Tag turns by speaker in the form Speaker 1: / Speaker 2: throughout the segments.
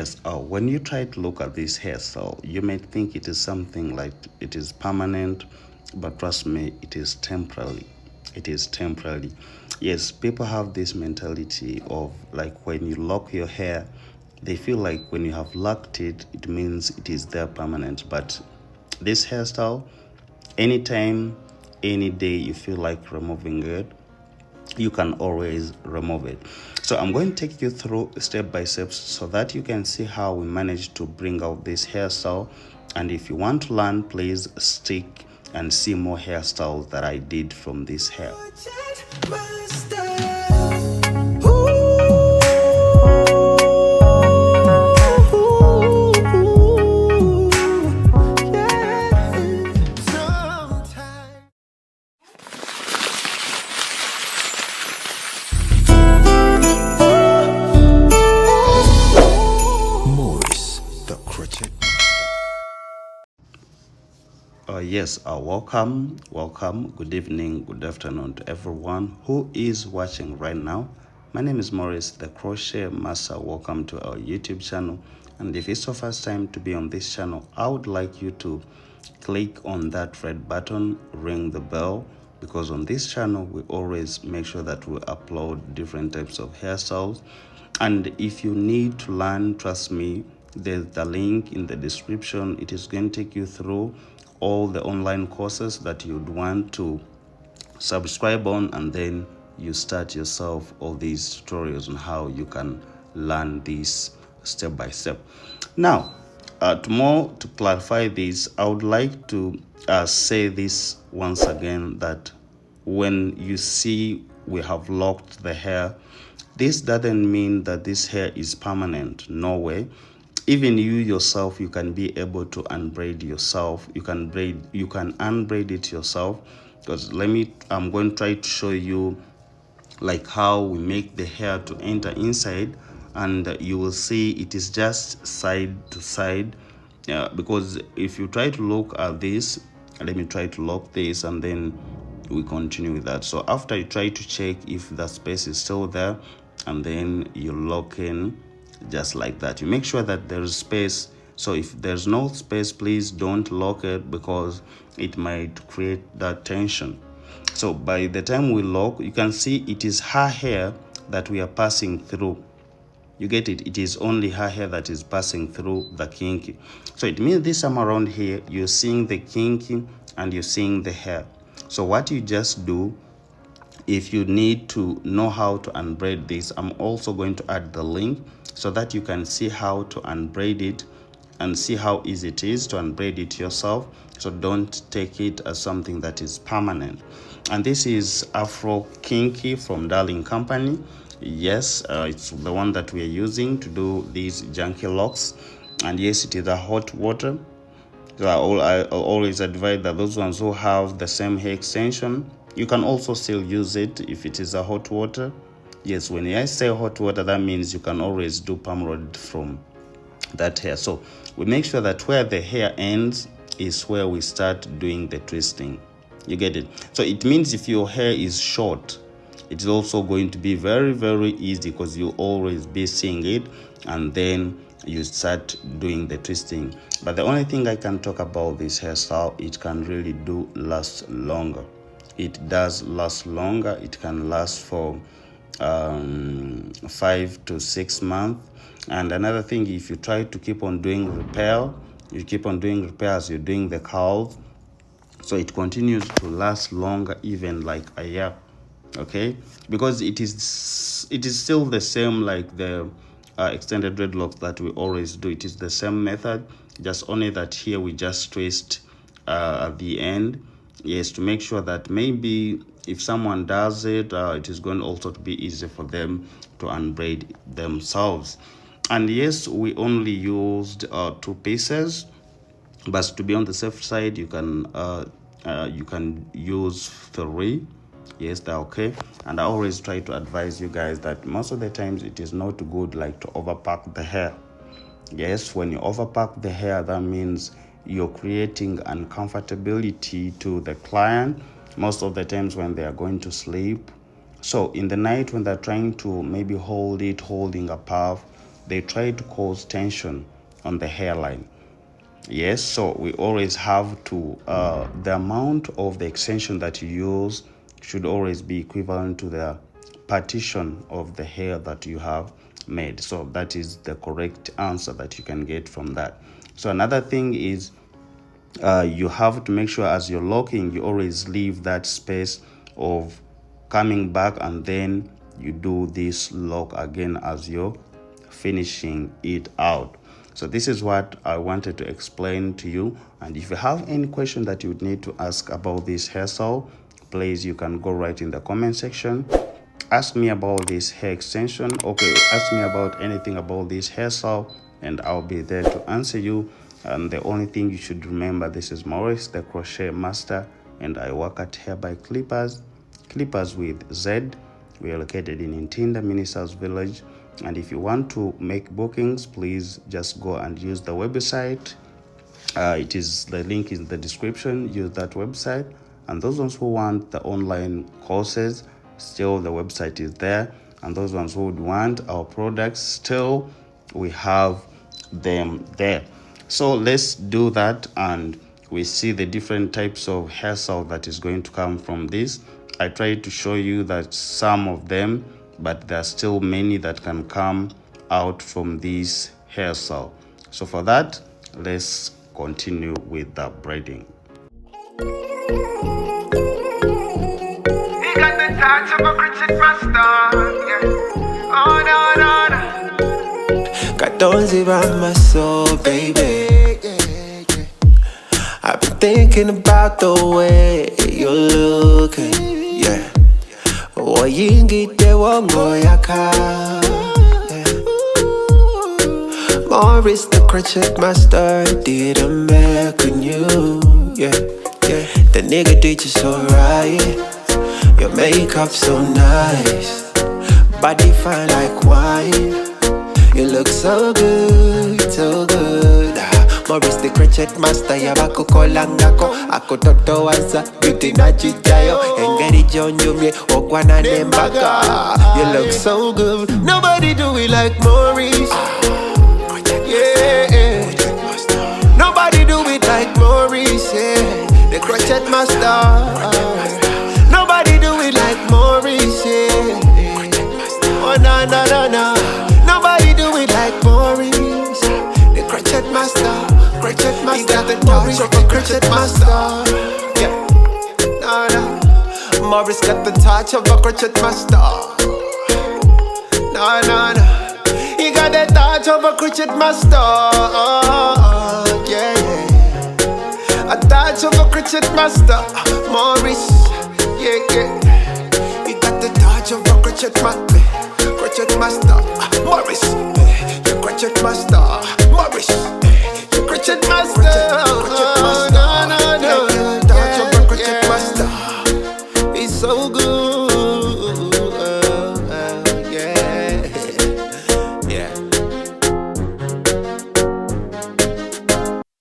Speaker 1: Yes, when you try to look at this hairstyle, you may think it is something like it is permanent, but trust me, it is temporary. It is temporary. Yes, people have this mentality of like when you lock your hair, they feel like when you have locked it, it means it is there permanent. But this hairstyle, anytime, any day you feel like removing it, you can always remove it. So I'm going to take you through step by step so that you can see how we managed to bring out this hairstyle. And if you want to learn, please stick and see more hairstyles that I did from this hair. Yes, welcome, good evening, good afternoon to everyone who is watching right now. My name is Maurice, the Crochet Master. Welcome to our YouTube channel. And if it's your first time to be on this channel, I would like you to click on that red button, ring the bell, because on this channel, we always make sure that we upload different types of hairstyles. And if you need to learn, trust me, there's the link in the description. It is going to take you through all the online courses that you'd want to subscribe on, and then you start yourself all these tutorials on how you can learn this step by step. Now, to clarify this, I would like to say this once again, that when you see we have locked the hair, this doesn't mean that this hair is permanent. No way. Even you yourself, you can be able to unbraid yourself. You can unbraid it yourself. Because I'm going to try to show you like how we make the hair to enter inside, and you will see it is just side to side. Because if you try to look at this, let me try to lock this and then we continue with that. So after you try to check if the space is still there, and then you lock in just like that. You make sure that there's space. So if there's no space, please don't lock it, because it might create that tension. So by the time we lock, you can see it is her hair that we are passing through. You get it? It is only her hair that is passing through the kinky. So it means this time around here, you're seeing the kinky and you're seeing the hair. So what you just do, if you need to know how to unbraid this, I'm also going to add the link so that you can see how to unbraid it and see how easy it is to unbraid it yourself. So don't take it as something that is permanent. And this is Afro Kinky from Darling Company. Yes, it's the one that we are using to do these junky locks. And yes, it is a hot water. So I always advise that those ones who have the same hair extension, you can also still use it if it is a hot water. Yes, when I say hot water, that means you can always do palm rod from that hair. So we make sure that where the hair ends is where we start doing the twisting. You get it? So it means if your hair is short, it's also going to be very, very easy, because you always be seeing it, and then you start doing the twisting. But the only thing I can talk about this hairstyle, it can really do last longer. It does last longer. It can last for 5 to 6 months. And another thing, if you try to keep on doing repair, you keep on doing repairs, you're doing the curls, so it continues to last longer, even like a year. Okay, because it is still the same like the extended dreadlocks that we always do. It is the same method, just only that here we just twist at the end. Yes, to make sure that maybe if someone does it, it is going also to be easy for them to unbraid themselves. And yes, we only used 2 pieces, but to be on the safe side, you can use 3. Yes, they're okay. And I always try to advise you guys that most of the times it is not good like to overpack the hair. Yes, when you overpack the hair, that means you're creating uncomfortability to the client most of the times when they are going to sleep. So in the night when they're trying to maybe holding a puff, they try to cause tension on the hairline. Yes, so we always have to, the amount of the extension that you use should always be equivalent to the partition of the hair that you have made. So that is the correct answer that you can get from that. So another thing is, you have to make sure as you're locking, you always leave that space of coming back, and then you do this lock again as you're finishing it out. So this is what I wanted to explain to you, and if you have any question that you would need to ask about this hairstyle, please, you can go right in the comment section. Ask me about this hair extension. Okay, ask me about anything about this hairstyle, and I'll be there to answer you. And the only thing you should remember, this is Maurice, the crochet master, and I work at Hair by Clippers with Z. We are located in Ntinda, Mini South Village. And if you want to make bookings, please just go and use the website. The link is in the description. Use that website. And those ones who want the online courses, still the website is there. And those ones who would want our products, still we have them there. So let's do that, and we see the different types of hairstyle that is going to come from this. I tried to show you that some of them, but there are still many that can come out from this hairstyle. So for that, let's continue with the braiding.
Speaker 2: He got the touch of a cricket master, yeah. Oh, no, no, no.
Speaker 3: Got those around my soul, baby. I've been thinking about the way you're looking, yeah. Oyingite wangoyaka, yeah. Maurice the crochet master did a make on you, yeah, yeah. The nigga did you so right. Your makeup so nice, body fine like wine. You look so good, so good. Maurice the crochet master, yabako kolangako. Ako toto waza, beauty na chichayo. Engeri jonjumye, okwana nembaka. You look so good, nobody do it like Maurice. Yeah, nobody do it like Maurice, yeah. The crochet master. Nobody do it like Maurice, yeah. Oh, no, no, no, no. Nobody do it like Maurice, the crochet master. Crochet master, he got the touch of a crochet master. Yeah, no, no. Maurice got the touch of a crochet master. No, no, no. He got the touch of a crochet master. Yeah, yeah. A touch of a crochet master. Maurice, yeah, yeah. He got the touch of a crochet master. Crochet master, Maurice, the crochet master, Maurice, the crochet master, no, no, no, touch of the crochet master, he's so good, yeah, yeah.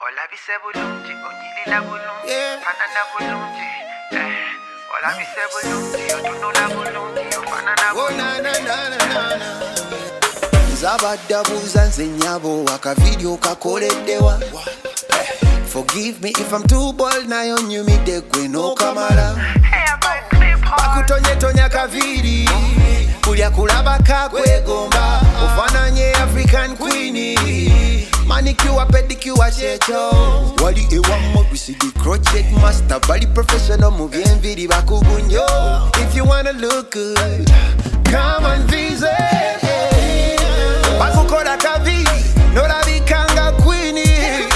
Speaker 2: Ola bise bulungi, onyilila bulungi, fanana bulungi, Ola bise bulungi, otunula bulungi, ofanana bulungi.
Speaker 3: Zabadabuza nzenyabo wakavideo kakoleddewa. Forgive me if I'm too bold, nayo nyumide gwe no kamala. Bakutonye kaviri, kulya kulaba kakwegomba. Ofananye African queenie, manicure pedicure checho. Wali ewa Maurice the crochet master, bali professional mu byenviri bakugunyo. If you wanna look good, come and visit. Bakukola kaviri, no la bikanga queenie.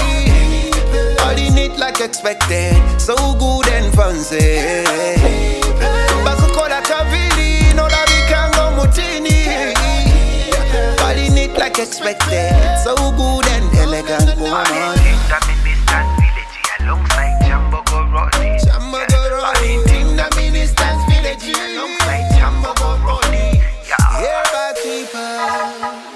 Speaker 3: All in it like expected, so good and fancy. Bakukola kaviri, no la bikanga mutini. All in it like expected, so good and elegant woman.
Speaker 2: Alongside Jambo Goroni,
Speaker 3: All in the minister's village,
Speaker 2: alongside Jambo Goroni, yeah.
Speaker 3: Hair by Clippers.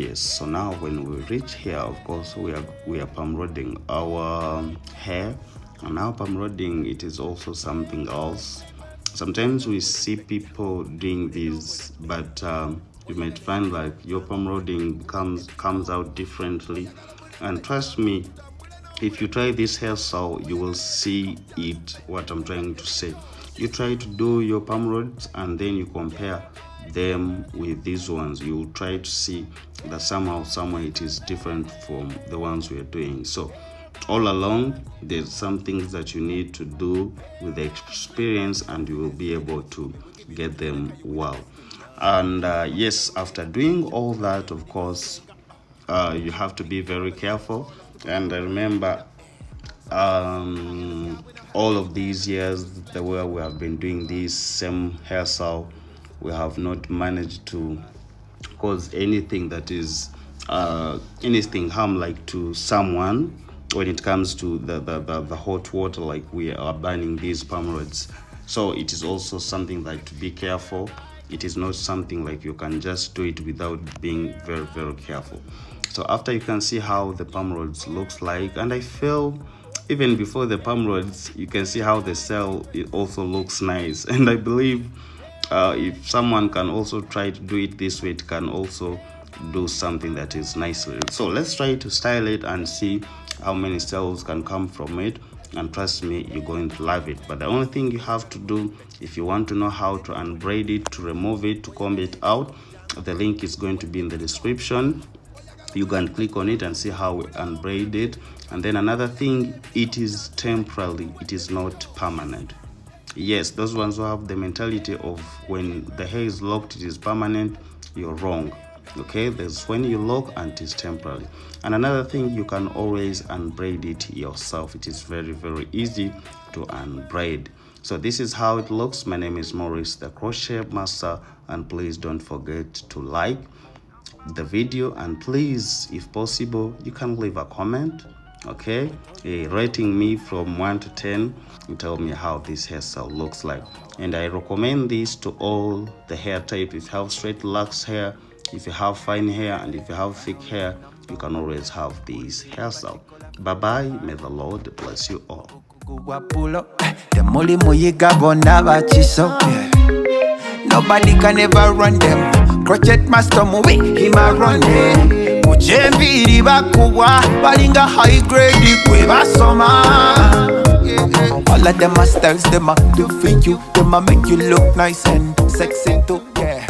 Speaker 1: Yes, so now when we reach here, of course, we are palm rodding our hair, and now palm rodding, it is also something else. Sometimes we see people doing this, but you might find like your palm rodding comes out differently. And trust me, if you try this hairstyle, you will see it. What I'm trying to say, you try to do your palm rods and then you compare them with these ones, you will try to see that somewhere it is different from the ones we are doing. So all along, there's some things that you need to do with the experience, and you will be able to get them well. And yes, after doing all that, of course, you have to be very careful. And remember, all of these years, the way we have been doing this same hairstyle, we have not managed to cause anything that is anything harm like to someone when it comes to the hot water, like we are burning these palm rods. So it is also something like to be careful. It is not something like you can just do it without being very, very careful. So after, you can see how the palm rods looks like, and I feel even before the palm rods, you can see how the cell, it also looks nice. And I believe if someone can also try to do it this way, it can also do something that is nice with it. So let's try to style it and see how many styles can come from it, and trust me, you're going to love it. But the only thing you have to do, if you want to know how to unbraid it, to remove it, to comb it out, the link is going to be in the description. You can click on it and see how we unbraid it. And then another thing, it is temporary, it is not permanent. Yes, those ones who have the mentality of when the hair is locked it is permanent, you're wrong. Okay, there's when you lock and it is temporary. And another thing, you can always unbraid it yourself. It is very, very easy to unbraid. So this is how it looks. My name is Maurice, the crochet master, and please don't forget to like the video, and please, if possible, you can leave a comment, okay, rating me from 1 to 10 and tell me how this hairstyle looks like. And I recommend this to all the hair type. If you have straight locks hair, if you have fine hair, and if you have thick hair, you can always have this hairstyle. Bye bye, may the Lord bless you all.
Speaker 3: Nobody can ever run them. Crochet master movie, him a run them. Ujembi bakuwa, balinga high grade kweba soma. All of them are styles, them a do for you, them a make you look nice and sexy too. Yeah.